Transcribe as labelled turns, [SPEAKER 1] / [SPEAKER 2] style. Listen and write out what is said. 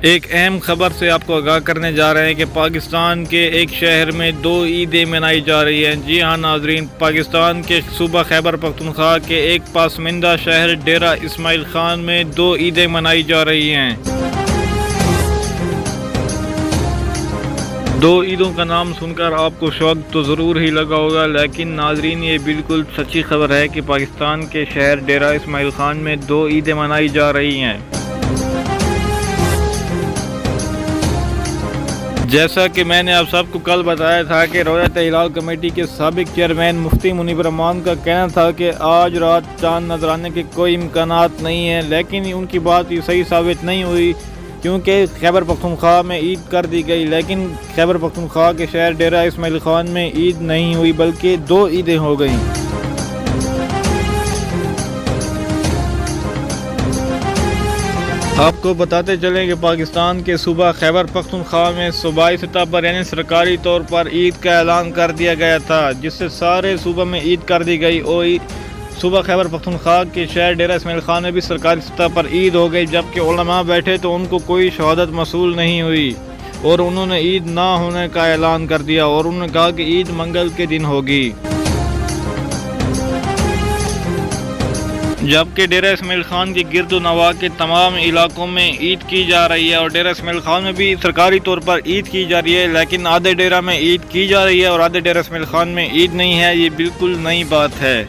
[SPEAKER 1] ایک اہم خبر سے آپ کو آگاہ کرنے جا رہے ہیں کہ پاکستان کے ایک شہر میں 2 عیدیں منائی جا رہی ہیں۔ جی ہاں ناظرین، پاکستان کے صوبہ خیبر پختونخوا کے ایک پسماندہ شہر ڈیرہ اسماعیل خان میں 2 عیدیں منائی جا رہی ہیں۔ 2 عیدوں کا نام سن کر آپ کو شوق تو ضرور ہی لگا ہوگا، لیکن ناظرین یہ بالکل سچی خبر ہے کہ پاکستان کے شہر ڈیرہ اسماعیل خان میں 2 عیدیں منائی جا رہی ہیں۔ جیسا کہ میں نے آپ سب کو کل بتایا تھا کہ رویت ہلال کمیٹی کے سابق چیئرمین مفتی منیب الرحمان کا کہنا تھا کہ آج رات چاند نظر آنے کے کوئی امکانات نہیں ہیں، لیکن ان کی بات یہ صحیح ثابت نہیں ہوئی کیونکہ خیبر پختونخوا میں عید کر دی گئی، لیکن خیبر پختونخوا کے شہر ڈیرہ اسماعیل خان میں عید نہیں ہوئی بلکہ 2 عیدیں ہو گئیں۔ آپ کو بتاتے چلیں کہ پاکستان کے صوبہ خیبر پختونخوا میں صوبائی سطح پر یعنی سرکاری طور پر عید کا اعلان کر دیا گیا تھا، جس سے سارے صوبہ میں عید کر دی گئی اور صوبہ خیبر پختونخوا کے شہر ڈیرہ اسماعیل خان میں بھی سرکاری سطح پر عید ہو گئی، جبکہ علماء بیٹھے تو ان کو کوئی شہادت موصول نہیں ہوئی اور انہوں نے عید نہ ہونے کا اعلان کر دیا اور انہوں نے کہا کہ عید منگل کے دن ہوگی، جبکہ ڈیرہ اسماعیل خان کے گرد و نواح کے تمام علاقوں میں عید کی جا رہی ہے اور ڈیرہ اسماعیل خان میں بھی سرکاری طور پر عید کی جا رہی ہے، لیکن آدھے ڈیرہ میں عید کی جا رہی ہے اور آدھے ڈیرہ اسماعیل خان میں عید نہیں ہے۔ یہ بالکل نئی بات ہے۔